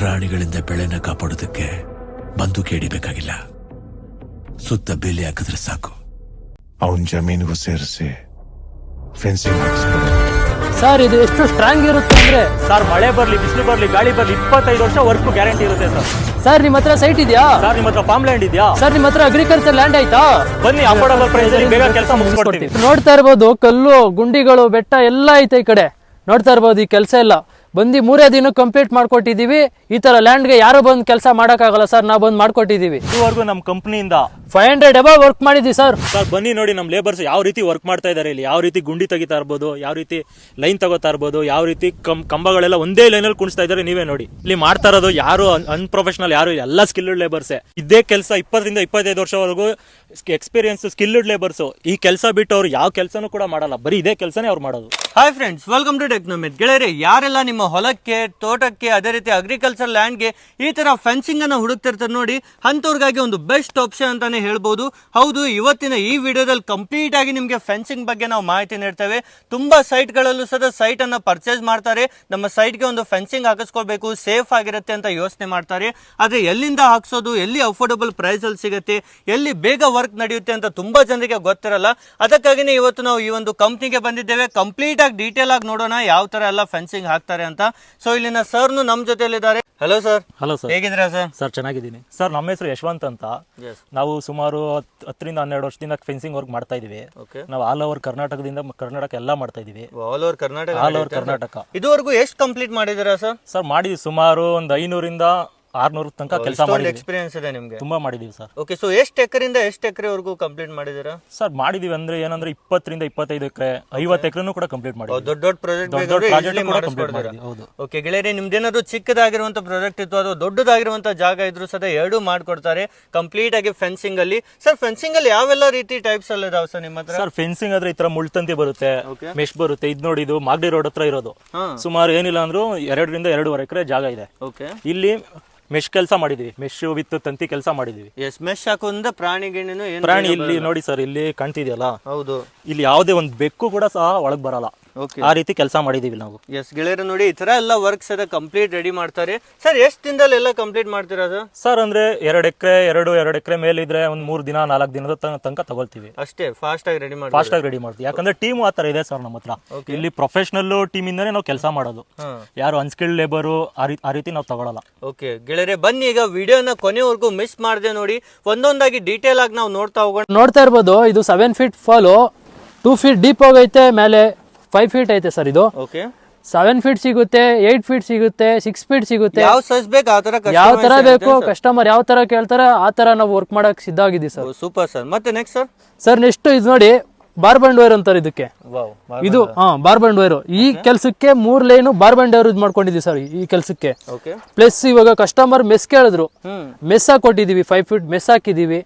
ಪ್ರಾಣಿಗಳಿಂದ ಬೆಳೆನ ಕಾಪಾಡೋದಕ್ಕೆ ಬಂದೂಕು ಹಿಡಿಬೇಕಾಗಿಲ್ಲ. ಸುತ್ತ ಬೇಲಿ ಹಾಕಿದ್ರೆ ಸಾಕು. ಅವನ್ ಜಮೀನಿಗೂ ಸೇರಿಸಿ ಫೆನ್ಸಿಂಗ್ ಹಾಕಿಸ್ಬಿಡು. ಸರ್ ಇದು ಎಷ್ಟು ಸ್ಟ್ರಾಂಗ್ ಇರುತ್ತೆ ಅಂದ್ರೆ ಸರ್ ಮಳೆ ಬರ್ಲಿ ಬಿಸಿಲು ಬರ್ಲಿ ಗಾಳಿ ಬರ್ಲಿ 25 ವರ್ಷ ವರ್ಕ್ ಗ್ಯಾರಂಟಿ ಇರುತ್ತೆ ಸರ್. ಸರ್ ನಿಮ್ಮ ಹತ್ರ ಸೈಟ್ ಇದೆಯಾ? ಸರ್ ನಿಮ್ಮ ಹತ್ರ ಫಾರ್ಮ್ ಲ್ಯಾಂಡ್ ಇದೆಯಾ? ಸರ್ ನಿಮ್ಮ ಹತ್ರ ಅಗ್ರಿಕಲ್ಚರ್ ಲ್ಯಾಂಡ್ ಆಯ್ತಾ? ಬನ್ನಿ, ಅಫೋರ್ಡಬಲ್ ಪ್ರೈಸ್ ಅಲ್ಲಿ ಬೇಗ ಕೆಲಸ ಮುಗಿಸ್ಕೊಡ್ತೀವಿ. ನೋಡ್ತಾ ಇರ್ಬೋದು ಕಲ್ಲು ಗುಂಡಿಗಳು ಬೆಟ್ಟ ಎಲ್ಲ ಐತೆ ಈ ಕಡೆ. ನೋಡ್ತಾ ಇರ್ಬೋದು ಈ ಕೆಲಸ ಎಲ್ಲ ಬಂದು 3 ದಿನ ಕಂಪ್ಲೀಟ್ ಮಾಡ್ಕೊಟ್ಟಿದೀವಿ. ಈ ತರ ಲ್ಯಾಂಡ್ಗೆ ಯಾರು ಬಂದು ಕೆಲಸ ಮಾಡಕ್ಕಾಗಲ್ಲ ಸರ್, ನಾವು ಬಂದು ಮಾಡ್ಕೊಟ್ಟಿದೀವಿ. ಇದುವರೆಗೂ ನಮ್ಮ ಕಂಪನಿಯಿಂದ 500 ಅಬೌವ್ ವರ್ಕ್ ಮಾಡಿದ್ವಿ ಸರ್. ಸರ್ ಬನ್ನಿ ನೋಡಿ ನಮ್ಮ ಲೇಬರ್ಸ್ ಯಾವ ರೀತಿ ವರ್ಕ್ ಮಾಡ್ತಾ ಇದ್ದಾರೆ ಇಲ್ಲಿ. ಯಾವ ರೀತಿ ಗುಂಡಿ ತೆಗಿತಾ ಇರ್ಬೋದು, ಯಾವ ರೀತಿ ಲೈನ್ ತಗೋತಾ ಇರ್ಬೋದು, ಯಾವ ರೀತಿ ಕಂಬಗಳೆಲ್ಲ ಒಂದೇ ಲೈನಲ್ಲಿ ಕುಣಿಸ್ತಾ ಇದ್ದಾರೆ. ನೀವೇ ನೋಡಿ ಇಲ್ಲಿ ಮಾಡ್ತಾ ಇರೋದು ಯಾರು ಅನ್ಪ್ರೊಫೆಷನಲ್ ಯಾರು, ಎಲ್ಲ ಸ್ಕಿಲ್ಡ್ ಲೇಬರ್ಸೇ. ಇದೇ ಕೆಲಸ 20 ರಿಂದ 25 ವರ್ಷವರೆಗೂ ಎಕ್ಸ್ಪೀರಿಯನ್ಸ್ ಸ್ಕಿಲ್ಡ್ ಲೇಬರ್ಸ್. ಈ ಕೆಲಸ ಬಿಟ್ಟು ಅವ್ರು ಯಾವ ಕೆಲಸನೂ ಕೂಡ ಮಾಡಲ್ಲ, ಬರೀ ಇದೇ ಕೆಲಸನೇ ಅವ್ರು ಮಾಡೋದು. Hi friends, welcome to Technomet. ಗೆಳೆಯರೆ, ಯಾರೆಲ್ಲ ನಿಮ್ಮ ಹೊಲಕ್ಕೆ, ತೋಟಕ್ಕೆ, ಅದೇ ರೀತಿ ಅಗ್ರಿಕಲ್ಚರ್ ಲ್ಯಾಂಡ್ಗೆ ಈ ತರ ಫೆನ್ಸಿಂಗ್ ಅನ್ನ ಹುಡುಕ್ತಿರ್ತಾರೆ ನೋಡಿ, ಅಂತವ್ರಿಗಾಗಿ ಒಂದು ಬೆಸ್ಟ್ ಆಪ್ಷನ್ ಅಂತಾನೆ ಹೇಳ್ಬೋದು. ಹೌದು, ಇವತ್ತಿನ ಈ ವಿಡಿಯೋದಲ್ಲಿ ಕಂಪ್ಲೀಟ್ ಆಗಿ ನಿಮಗೆ ಫೆನ್ಸಿಂಗ್ ಬಗ್ಗೆ ನಾವು ಮಾಹಿತಿ ನೀಡ್ತೇವೆ. ತುಂಬಾ ಸೈಟ್ಗಳಲ್ಲೂ ಸಹ ಸೈಟ್ ಅನ್ನ ಪರ್ಚೇಸ್ ಮಾಡ್ತಾರೆ, ನಮ್ಮ ಸೈಟ್ಗೆ ಒಂದು ಫೆನ್ಸಿಂಗ್ ಹಾಕಿಸ್ಕೊಳ್ಬೇಕು, ಸೇಫ್ ಆಗಿರುತ್ತೆ ಅಂತ ಯೋಚನೆ ಮಾಡ್ತಾರೆ. ಆದ್ರೆ ಎಲ್ಲಿಂದ ಹಾಕ್ಸೋದು, ಎಲ್ಲಿ ಅಫೋರ್ಡಬಲ್ ಪ್ರೈಸ್ ಅಲ್ಲಿ ಸಿಗುತ್ತೆ, ಎಲ್ಲಿ ಬೇಗ ವರ್ಕ್ ನಡೆಯುತ್ತೆ ಅಂತ ತುಂಬಾ ಜನರಿಗೆ ಗೊತ್ತಿರಲ್ಲ. ಅದಕ್ಕಾಗಿನೇ ಇವತ್ತು ನಾವು ಈ ಒಂದು ಕಂಪ್ನಿಗೆ ಬಂದಿದ್ದೇವೆ. ಕಂಪ್ಲೀಟ್ ಆಗಿ ಡೀಟೇಲ್ ಆಗಿ ನೋಡೋಣ ಯಾವ ತರ ಎಲ್ಲ ಫೆನ್ಸಿಂಗ್ ಹಾಕ್ತಾರೆ ಅಂತ. ಸೊ ಇಲ್ಲಿನ ಸರ್ ನಮ್ ಜೊತೆಲಿದ್ದಾರೆ. Hello sir. ಹಲೋ ಸರ್, ಹೇಗಿದ್ದೀರಾ ಸರ್? ಸರ್ ಚೆನ್ನಾಗಿದ್ದೀನಿ ಸರ್. ನಮ್ಮ ಹೆಸರು ಯಶವಂತ್ ಅಂತ. ನಾವು ಸುಮಾರು 10 ರಿಂದ 12 ವರ್ಷದಿಂದ ಫೆನ್ಸಿಂಗ್ ವರ್ಕ್ ಮಾಡ್ತಾ ಇದೀವಿ. ನಾವು ಆಲ್ ಓವರ್ ಕರ್ನಾಟಕ ಎಲ್ಲ ಮಾಡ್ತಾ ಇದೀವಿ. All over Karnataka. ಇದುವರೆಗೂ ಎಷ್ಟು ಕಂಪ್ಲೀಟ್ ಮಾಡಿದ್ದೀರಾ ಸರ್? ಸರ್ ಮಾಡಿದ್ವಿ ಸುಮಾರು ಒಂದು 500 ರಿಂದ 600 ತನಕ ಕೆಲಸ ಮಾಡಿದ್ವಿ. ಎಕ್ಸ್ಪೀರಿಯನ್ಸ್ ಇದೆ ನಿಮಗೆ? ತುಂಬಾ ಮಾಡಿದೀವಿ ಸರ್. ಓಕೆ, ಸೊ ಎಷ್ಟು ಎಕರೆಯಿಂದ ಎಷ್ಟು ಎಕರೆವರೆಗೂ ಕಂಪ್ಲೀಟ್ ಮಾಡಿದ್ದೀರಾ ಸರ್? ಮಾಡಿದೀವಿ ಅಂದ್ರೆ ಏನಂದ್ರೆ 20 ರಿಂದ 25 ಎಕರೆ, 50 ಎಕರೆನೂ ಕೂಡ ಕಂಪ್ಲೀಟ್ ಮಾಡಿದ್ವಿ. ದೊಡ್ಡ ದೊಡ್ಡ ಪ್ರಾಜೆಕ್ಟ್. ಓಕೆ ಗೆಳೆಯರೆ, ನಿಮ್ದೇನಾದ್ರು ಚಿಕ್ಕದಾಗಿರುವಂತ ಪ್ರಾಜೆಕ್ಟ್ ಇತ್ತು ಅಥವಾ ದೊಡ್ಡದಾಗಿರುವಂತ ಜಾಗ ಇದ್ರು ಸದ ಎರಡೂ ಮಾಡ್ಕೊಡ್ತಾರೆ ಕಂಪ್ಲೀಟ್ ಆಗಿ ಫೆನ್ಸಿಂಗ್ ಅಲ್ಲಿ. ಸರ್ ಫೆನ್ಸಿಂಗ್ ಅಲ್ಲಿ ಯಾವೆಲ್ಲ ರೀತಿ ಟೈಪ್ಸ್ ಅಲ್ಲಿ ಇದಾವೆ ಸರ್ ನಿಮ್ಮ ಹತ್ರ? ಸರ್ ಫೆನ್ಸಿಂಗ್ ಆದ್ರೆ ಈ ತರ ಮುಳ್ತಂತಿ ಬರುತ್ತೆ, ಮೆಶ್ ಬರುತ್ತೆ. ಇದ್ ನೋಡಿ, ಇದು ಮಾಗಡಿ ರೋಡ್ ಹತ್ರ ಇರೋದು. ಸುಮಾರು ಏನಿಲ್ಲ ಅಂದ್ರೂ 2 ರಿಂದ 2.5 ಎಕರೆ ಜಾಗ ಇದೆ. ಇಲ್ಲಿ ಮೆಶ್ ಕೆಲಸ ಮಾಡಿದೀವಿ, ಮೆಶ್ ವಿತ್ ತಂತಿ ಕೆಲಸ ಮಾಡಿದೀವಿ. ಮೆಶ್ ಹಾಕೋದ್ರಿಂದ ಪ್ರಾಣಿ ಇಲ್ಲಿ ನೋಡಿ ಸರ್, ಇಲ್ಲಿ ಕಾಣ್ತಿದೆಯಲ್ಲ, ಹೌದು, ಇಲ್ಲಿ ಯಾವುದೇ ಒಂದು ಬೆಕ್ಕು ಕೂಡ ಸಹ ಒಳಗ್ ಬರಲ್ಲ. ಆ ರೀತಿ ಕೆಲಸ ಮಾಡಿದೀವಿ ನಾವು. ಗೆಳೆಯರು ನೋಡಿ, ಈ ತರ ಎಲ್ಲ ವರ್ಕ್ಸ್ ಎಲ್ಲ ಕಂಪ್ಲೀಟ್ ರೆಡಿ ಮಾಡ್ತಾರೆ. ಸರ್ ಎಷ್ಟು ದಿನದಲ್ಲಿ ಎಲ್ಲ ಕಂಪ್ಲೀಟ್ ಮಾಡ್ತೀರಾ ಸರ್? ಸರ್ ಅಂದ್ರೆ 2 ಎಕರೆ ಮೇಲೆ ಇದ್ರೆ ಒಂದ್ 3 ದಿನ 4 ದಿನದ ತನಕ ತಗೊಳ್ತೀವಿ. ಅಷ್ಟೇ ಫಾಸ್ಟ್ ಆಗಿ ರೆಡಿ ಮಾಡ್ತೀವಿ. ಯಾಕಂದ್ರೆ ಟೀಮ್ ಆತರ ಇದೆ ಸರ್ ನಮ್ಮ ಹತ್ರ. ಇಲ್ಲಿ ಪ್ರೊಫೆಷನಲ್ ಟೀಮ್ ಇಂದಾನೆ ನಾವು ಕೆಲಸ ಮಾಡೋದು. ಯಾರು ಅನ್ಸ್ಕಿಲ್ಡ್ ಲೇಬರ್ ಆ ರೀತಿ ನಾವು ತಗೊಳಲ್ಲ. ಓಕೆ ಗೆಳೆಯರೆ, ಬನ್ನಿ ಈಗ ವಿಡಿಯೋನ ಕೊನೆವರೆಗೂ ಮಿಸ್ ಮಾಡದೆ ನೋಡಿ, ಒಂದೊಂದಾಗಿ ಡೀಟೇಲ್ ಆಗಿ ನಾವು ನೋಡ್ತಾ ಇರ್ಬೋದು. ಇದು 7 ಫೀಟ್ ಫಾಲು, 2 ಫೀಟ್ ಡೀಪ್ ಹೋಗೈತೆ, ಮೇಲೆ 5 ಫೀಟ್ ಐತೆ ಸರ್. ಇದು 7 ಫೀಟ್ ಸಿಗುತ್ತೆ, 8 ಫೀಟ್ ಸಿಗುತ್ತೆ, 6 ಫೀಟ್ ಸಿಗುತ್ತೆ. ಯಾವ ತರ ಬೇಕು ಕಸ್ಟಮರ್ ಯಾವ ತರ ಕೇಳ್ತಾರೆ ಆ ತರ ನಾವು ವರ್ಕ್ ಮಾಡಕ್ ಸಿದ್ಧ ಆಗಿದ್ದೀವಿ ಸರ್. Super sir. ಮತ್ತೆ ನೆಕ್ಸ್ಟ್ ಸರ್ ನೆಕ್ಸ್ಟ್ ಇದು ನೋಡಿ, ಬಾರ್ಬಂಡ್ ವೈರ್ ಅಂತಾರೆ ಇದಕ್ಕೆ. ಇದು ಬಾರ್ಬಂಡ್ ವೈರ್. ಈ ಕೆಲ್ಸಕ್ಕೆ 3 ಲೈನ್ ಬಾರ್ಬಂಡ್ ವೈರ್ ಮಾಡ್ಕೊಂಡಿದೀವಿ ಸರ್ ಈ ಕೆಲ್ಸಕ್ಕೆ. ಪ್ಲಸ್ ಇವಾಗ ಕಸ್ಟಮರ್ ಮೆಸ್ ಕೇಳಿದ್ರು, ಮೆಸ್ ಹಾಕೊಟ್ಟಿದೀವಿ. 5 ಫೀಟ್ ಮೆಸ್ ಹಾಕಿದೀವಿ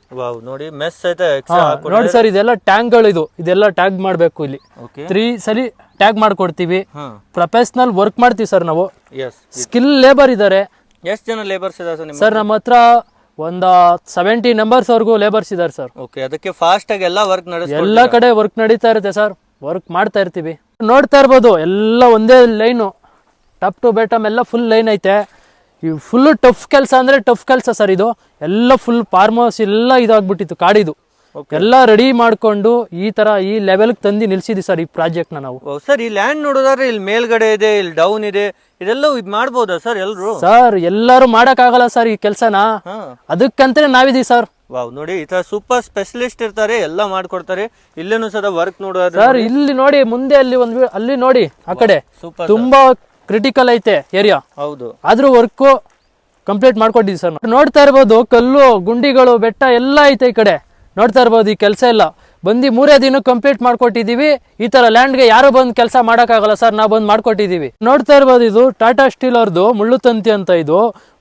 ನೋಡಿ ಸರ್. ಇದೆಲ್ಲ ಟ್ಯಾಂಕ್ ಗಳು, ಇದೆಲ್ಲ ಟ್ಯಾಗ್ ಮಾಡ್ಬೇಕು. ಇಲ್ಲಿ 3 ಸಲ ಟ್ಯಾಗ್ ಮಾಡ್ಕೊಡ್ತೀವಿ. ಪ್ರೊಫೆಷನಲ್ ವರ್ಕ್ ಮಾಡ್ತೀವಿ ಸರ್ ನಾವು. ಸ್ಕಿಲ್ ಲೇಬರ್ ಇದಾರೆ. ಎಷ್ಟು ಜನ ಲೇಬರ್ಸ್ ಇದಾರೆ ಸರ್? ನಮ್ಮ ಹತ್ರ ಒಂದು 70 ನಂಬರ್ಸ್ ವರ್ಗು ಲೇಬರ್ಸ್ ಇದಾರೆ ಸರ್. ಓಕೆ, ಅದಕ್ಕೆ ಫಾಸ್ಟ್ ಆಗಿ ಎಲ್ಲ ವರ್ಕ್ ಎಲ್ಲ ಕಡೆ ವರ್ಕ್ ನಡೀತಾ ಇರುತ್ತೆ ಸರ್. ವರ್ಕ್ ಮಾಡ್ತಾ ಇರ್ತೀವಿ. ನೋಡ್ತಾ ಇರ್ಬೋದು, ಎಲ್ಲ ಒಂದೇ ಲೈನು, ಟಾಪ್ ಟು ಬಾಟಮ್ ಎಲ್ಲ ಫುಲ್ ಲೈನ್ ಐತೆ. ಈ ಫುಲ್ ಟಫ್ ಕೆಲಸ ಅಂದ್ರೆ ಟಫ್ ಕೆಲಸ ಸರ್. ಇದು ಎಲ್ಲ ಫುಲ್ ಫಾರ್ಮರ್ಸ್ ಎಲ್ಲ ಇದಾಗ್ಬಿಟ್ಟಿತ್ತು, ಕಾಡಿದು ಎಲ್ಲ ರೆಡಿ ಮಾಡ್ಕೊಂಡು ಈ ತರ ಈ ಲೆವೆಲ್ ತಂದು ನಿಲ್ಸಿದ್ವಿ ಸರ್ ಈ ಪ್ರಾಜೆಕ್ಟ್ ನಾವು. ಸರ್ ಈ ಲ್ಯಾಂಡ್ ನೋಡೋದಾದ್ರೆ ಇಲ್ಲಿ ಮೇಲ್ಗಡೆ ಇದೆ, ಇಲ್ಲಿ ಡೌನ್ ಇದೆ, ಇದೆಲ್ಲ ಇದು ಮಾಡ್ಬೋದಾ ಸರ್ ಎಲ್ರು? ಸರ್ ಎಲ್ಲರೂ ಮಾಡಕ್ ಆಗಲ್ಲ ಸರ್ ಈ ಕೆಲ್ಸನ, ಅದಕ್ಕಂತಾನೆ ನಾವಿದೀವಿ ಸರ್. ವಾವ್, ನೋಡಿ ಈ ತರ ಸೂಪರ್ ಸ್ಪೆಷಲಿಸ್ಟ್ ಇರ್ತಾರೆ, ಎಲ್ಲ ಮಾಡ್ಕೊಡ್ತಾರೆ. ಇಲ್ಲೇನು ಸದ ವರ್ಕ್ ನೋಡೋದಾದ್ರೆ ಸರ್ ಇಲ್ಲಿ ನೋಡಿ, ಮುಂದೆ ಅಲ್ಲಿ ನೋಡಿ ಆ ಕಡೆ ತುಂಬಾ ಕ್ರಿಟಿಕಲ್ ಐತೆ ಏರಿಯಾ. ಹೌದು, ಆದ್ರೂ ವರ್ಕ್ ಕಂಪ್ಲೀಟ್ ಮಾಡ್ಕೊಟ್ಟಿದ್ವಿ ಸರ್. ನೋಡ್ತಾ ಇರ್ಬೋದು, ಕಲ್ಲು ಗುಂಡಿಗಳು ಬೆಟ್ಟ ಎಲ್ಲ ಐತೆ ಈ ಕಡೆ. ನೋಡ್ತಾ ಇರ್ಬೋದು ಈ ಕೆಲಸ ಎಲ್ಲ ಬಂದು 3 ದಿನ ಕಂಪ್ಲೀಟ್ ಮಾಡ್ಕೊಟ್ಟಿದೀವಿ. ಈ ತರ ಲ್ಯಾಂಡ್ಗೆ ಯಾರು ಬಂದು ಕೆಲಸ ಮಾಡಕ್ಕಾಗಲ್ಲ ಸರ್, ನಾವು ಬಂದು ಮಾಡ್ಕೊಟ್ಟಿದೀವಿ. ನೋಡ್ತಾ ಇರ್ಬೋದು, ಇದು ಟಾಟಾ ಸ್ಟೀಲ್ ಅವ್ರದ್ದು ಮುಳ್ಳು ತಂತಿ ಅಂತ. ಇದು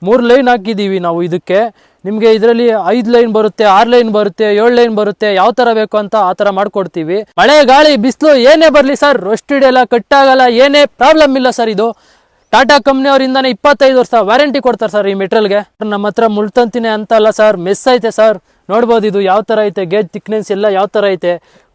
3 ಲೈನ್ ಹಾಕಿದೀವಿ ನಾವು ಇದಕ್ಕೆ. ನಿಮ್ಗೆ ಇದರಲ್ಲಿ 5 ಲೈನ್ ಬರುತ್ತೆ, 6 ಲೈನ್ ಬರುತ್ತೆ, 7 ಲೈನ್ ಬರುತ್ತೆ. ಯಾವ ತರ ಬೇಕು ಅಂತ ಆ ತರ ಮಾಡ್ಕೊಡ್ತೀವಿ. ಮಳೆ ಗಾಳಿ ಬಿಸಿಲು ಏನೇ ಬರ್ಲಿ ಸರ್, ರಸ್ಟ್ ಹಿಡಿಯಲ್ಲ, ಕಟ್ಟಾಗಲ್ಲ, ಏನೇ ಪ್ರಾಬ್ಲಮ್ ಇಲ್ಲ ಸರ್. ಇದು ಟಾಟಾ ಕಂಪ್ನಿ ಅವರಿಂದಾನೆ 25 ವರ್ಷ ವ್ಯಾರಂಟಿ ಕೊಡ್ತಾರೆ ಸರ್ ಈ ಮೆಟೀರಿಯಲ್ಗೆ. ನಮ್ಮ ಹತ್ರ ಮುಳ್ತಂತಿನೇ ಅಂತ ಅಲ್ಲ ಸರ್, ಮೆಸ್ ಐತೆ ಸರ್, ನೋಡ್ಬೋದು ಇದು ಯಾವ ಥರ ಐತೆ, ಗೇಜ್ ಥಿಕ್ನೆಸ್ ಎಲ್ಲ ಯಾವ ಥರ ಐತೆ.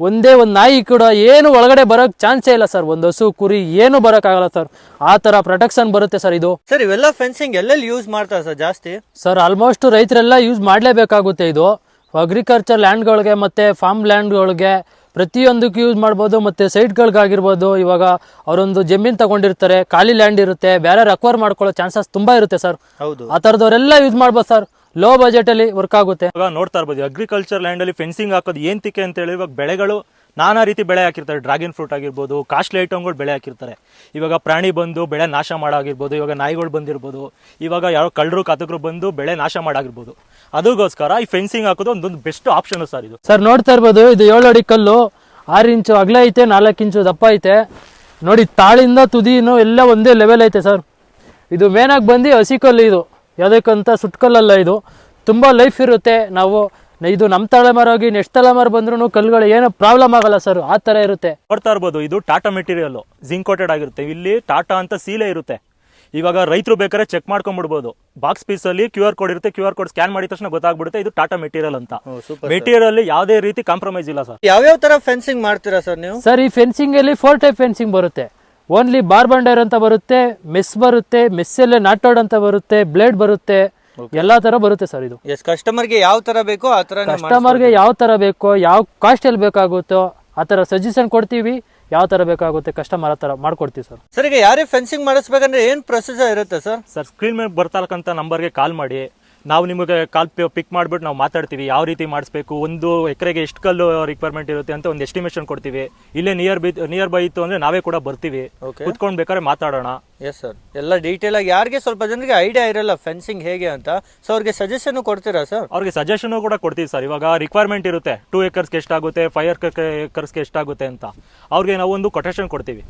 ಒಂದೇ ಒಂದು ನಾಯಿ ಕೂಡ ಏನು ಒಳಗಡೆ ಬರೋಕ್ಕೆ ಚಾನ್ಸೇ ಇಲ್ಲ ಸರ್. ಒಂದು ಹಸು ಕುರಿ ಏನು ಬರೋಕ್ಕಾಗಲ್ಲ ಸರ್. ಆ ಥರ ಪ್ರೊಟೆಕ್ಷನ್ ಬರುತ್ತೆ ಸರ್ ಇದು. ಸರ್ ಇವೆಲ್ಲ ಫೆನ್ಸಿಂಗ್ ಎಲ್ಲೆಲ್ಲಿ ಯೂಸ್ ಮಾಡ್ತಾರೆ ಸರ್ ಜಾಸ್ತಿ? ಸರ್ ಆಲ್ಮೋಸ್ಟ್ ರೈತರೆಲ್ಲ ಯೂಸ್ ಮಾಡಲೇಬೇಕಾಗುತ್ತೆ ಇದು. ಅಗ್ರಿಕಲ್ಚರ್ ಲ್ಯಾಂಡ್ಗಳಿಗೆ ಮತ್ತು ಫಾರ್ಮ್ ಲ್ಯಾಂಡ್ಗಳಿಗೆ ಪ್ರತಿಯೊಂದಕ್ಕೂ ಯೂಸ್ ಮಾಡ್ಬೋದು. ಮತ್ತು ಸೈಟ್ಗಳಿಗಾಗಿರ್ಬೋದು, ಇವಾಗ ಅವರೊಂದು ಜಮೀನು ತಗೊಂಡಿರ್ತಾರೆ, ಖಾಲಿ ಲ್ಯಾಂಡ್ ಇರುತ್ತೆ, ಬೇರೆ ಅಕ್ವೈರ್ ಮಾಡ್ಕೊಳ್ಳೋ ಚಾನ್ಸಸ್ ತುಂಬ ಇರುತ್ತೆ ಸರ್. ಹೌದು, ಆ ಥರದವರೆಲ್ಲ ಯೂಸ್ ಮಾಡ್ಬೋದು ಸರ್. ಲೋ ಬಜೆಟಲ್ಲಿ ವರ್ಕ್ ಆಗುತ್ತೆ. ಇವಾಗ ನೋಡ್ತಾ ಇರ್ಬೋದು ಅಗ್ರಿಕಲ್ಚರ್ ಲ್ಯಾಂಡಲ್ಲಿ ಫೆನ್ಸಿಂಗ್ ಹಾಕೋದು ಏಂತಿಕೆ ಅಂತ ಹೇಳಿ, ಇವಾಗ ಬೆಳೆಗಳು ನಾನಾ ರೀತಿ ಬೆಳೆ ಹಾಕಿರ್ತಾರೆ. ಡ್ರ್ಯಾಗನ್ ಫ್ರೂಟ್ ಆಗಿರ್ಬೋದು, ಕಾಸ್ಟ್ಲಿ ಐಟಮ್ಗಳು ಬೆಳೆ ಹಾಕಿರ್ತಾರೆ. ಇವಾಗ ಪ್ರಾಣಿ ಬಂದು ಬೆಳೆ ನಾಶ ಮಾಡಾಗಿರ್ಬೋದು, ಇವಾಗ ನಾಯಿಗಳು ಬಂದಿರ್ಬೋದು, ಇವಾಗ ಯಾರೋ ಕಳ್ಳರು ಕಾತಕರು ಬಂದು ಬೆಳೆ ನಾಶ ಮಾಡಾಗಿರ್ಬೋದು. ಅದಕ್ಕೋಸ್ಕರ ಈ ಫೆನ್ಸಿಂಗ್ ಹಾಕೋದು ಒಂದೊಂದು ಬೆಸ್ಟ್ ಆಪ್ಷನ್ ಸರ್ ಇದು. ಸರ್ ನೋಡ್ತಾ ಇರ್ಬೋದು, ಇದು 7 ಅಡಿ ಕಲ್ಲು, 6 ಇಂಚು ಅಗಲ ಐತೆ, 4 ಇಂಚು ದಪ್ಪ ಐತೆ. ನೋಡಿ ತಾಳಿಂದ ತುದಿನೂ ಎಲ್ಲ ಒಂದೇ ಲೆವೆಲ್ ಐತೆ ಸರ್. ಇದು ಮೇನಾಗಿ ಬಂದು ಹಸಿ ಕಲ್ಲು. ಇದು ಯಾವುದಕ್ಕಂತ ಸುಟ್ಕಲ್ಲಲ್ಲ, ಇದು ತುಂಬ ಲೈಫ್ ಇರುತ್ತೆ. ಇದು ನಮ್ಮ ತಲೆಮಾರು ಹೋಗಿ ನೆಕ್ಸ್ಟ್ ತಲೆಮಾರು ಬಂದ್ರೂ ಕಲ್ಲುಗಳು ಏನು ಪ್ರಾಬ್ಲಮ್ ಆಗಲ್ಲ ಸರ್. ಆ ಥರ ಇರುತ್ತೆ. ನೋಡ್ತಾ ಇರ್ಬೋದು, ಇದು ಟಾಟಾ ಮೆಟೀರಿಯಲ್ ಜಿಂಕ್ ಕೋಟೆಡ್ ಆಗಿರುತ್ತೆ. ಇಲ್ಲಿ ಟಾಟಾ ಅಂತ ಸೀಲೆ ಇರುತ್ತೆ. ಇವಾಗ ರೈತರು ಬೇಕಾದ್ರೆ ಚೆಕ್ ಮಾಡ್ಕೊಂಡ್ಬಿಡ್ಬೋದು. ಬಾಕ್ಸ್ ಪೀಸ್ ಅಲ್ಲಿ QR ಕೋಡ್ ಇರುತ್ತೆ. QR ಕೋಡ್ ಸ್ಕ್ಯಾನ್ ಮಾಡಿದ ತಕ್ಷಣ ಗೊತ್ತಾಗ್ಬಿಡುತ್ತೆ ಇದು ಟಾಟಾ ಮೆಟೀರಿಯಲ್ ಅಂತ. ಮೆಟೀರಿಯಲ್ ಯಾವುದೇ ರೀತಿ ಕಾಂಪ್ರಮೈಸ್ ಇಲ್ಲ ಸರ್. ಯಾವ್ಯಾವ ತರ ಫೆನ್ಸಿಂಗ್ ಮಾಡ್ತೀರಾ ಸರ್ ನೀವು? ಸರ್ ಈ ಫೆನ್ಸಿಂಗ್ ಅಲ್ಲಿ 4 ಟೈಪ್ ಫೆನ್ಸಿಂಗ್ ಬರುತ್ತೆ. ಓನ್ಲಿ ಬಾರ್ಬಂಡರ್ ಅಂತ ಬರುತ್ತೆ, ಮೆಸ್ ಬರುತ್ತೆ, ಮೆಸ್ಸಲ್ಲೇ ನಾಟೋಡ್ ಅಂತ ಬರುತ್ತೆ, ಬ್ಲೇಡ್ ಬರುತ್ತೆ, ಎಲ್ಲಾ ತರ ಬರುತ್ತೆ ಸರ್ ಇದು. ಕಸ್ಟಮರ್ಗೆ ಯಾವ ತರ ಬೇಕೋ ಆ ತರ ಕಸ್ಟಮರ್ಗೆ ಯಾವ ತರ ಬೇಕೋ, ಯಾವ ಕಾಸ್ಟ್ ಅಲ್ಲಿ ಬೇಕಾಗುತ್ತೋ ಆ ತರ ಸಜೆಷನ್ ಕೊಡ್ತೀವಿ. ಯಾವ ತರ ಬೇಕಾಗುತ್ತೆ ಕಸ್ಟಮರ್ ಆ ತರ ಮಾಡ್ಕೊಡ್ತೀವಿ ಸರ್. ಸರ್ ಈಗ ಯಾರೇ ಫೆನ್ಸಿಂಗ್ ಮಾಡಿಸ್ಬೇಕಂದ್ರೆ ಏನ್ ಪ್ರೊಸೀಜರ್ ಇರುತ್ತೆ ಸರ್? ಸರ್ ಸ್ಕ್ರೀನ್ ಮೇಲೆ ಬರ್ತಕ್ಕಂಥ ನಂಬರ್ಗೆ ಕಾಲ್ ಮಾಡಿ, ನಾವು ನಿಮಗೆ ಕಾಲ್ ಪಿಕ್ ಮಾಡಿಬಿಟ್ಟು ನಾವು ಮಾತಾಡ್ತೀವಿ. ಯಾವ ರೀತಿ ಮಾಡಿಸ್ಬೇಕು, 1 ಎಕರೆಗೆ ಎಷ್ಟು ಕಲ್ಲು ರಿಕ್ವೈರ್ಮೆಂಟ್ ಇರುತ್ತೆ ಅಂತ ಒಂದು ಎಸ್ಟಿಮೇಷನ್ ಕೊಡ್ತೀವಿ. ಇಲ್ಲೇ ನಿಯರ್ ಬೈ ಇತ್ತು ಅಂದ್ರೆ ನಾವೇ ಕೂಡ ಬರ್ತೀವಿ, ಕುತ್ಕೊಂಡು ಬೇಕಾದ್ರೆ ಮಾತಾಡೋಣ. ಎಸ್ ಸರ್, ಎಲ್ಲ ಡೀಟೇಲ್ ಆಗಿ. ಯಾರಿಗೆ ಸ್ವಲ್ಪ ಜನರಿಗೆ ಐಡಿಯಾ ಇರಲ್ಲ ಫೆನ್ಸಿಂಗ್ ಹೇಗೆ ಅಂತ, ಸೊ ಅವ್ರಿಗೆ ಸಜೆಷನ್ ಕೊಡ್ತೀರಾ ಸರ್? ಅವ್ರಿಗೆ ಸಜೆಷನ್ ಕೂಡ ಕೊಡ್ತೀವಿ ಸರ್. ಇವಾಗ ರಿಕ್ವೈರ್ಮೆಂಟ್ ಇರುತ್ತೆ 2 ಎಕರ್ಸ್ಗೆ ಎಷ್ಟಾಗುತ್ತೆ, 5 ಎಕರ್ಸ್ಗೆ ಎಷ್ಟಾಗುತ್ತೆ ಅಂತ ಅವ್ರಿಗೆ ನಾವು ಒಂದು ಕೊಟೇಶನ್ ಕೊಡ್ತೀವಿ.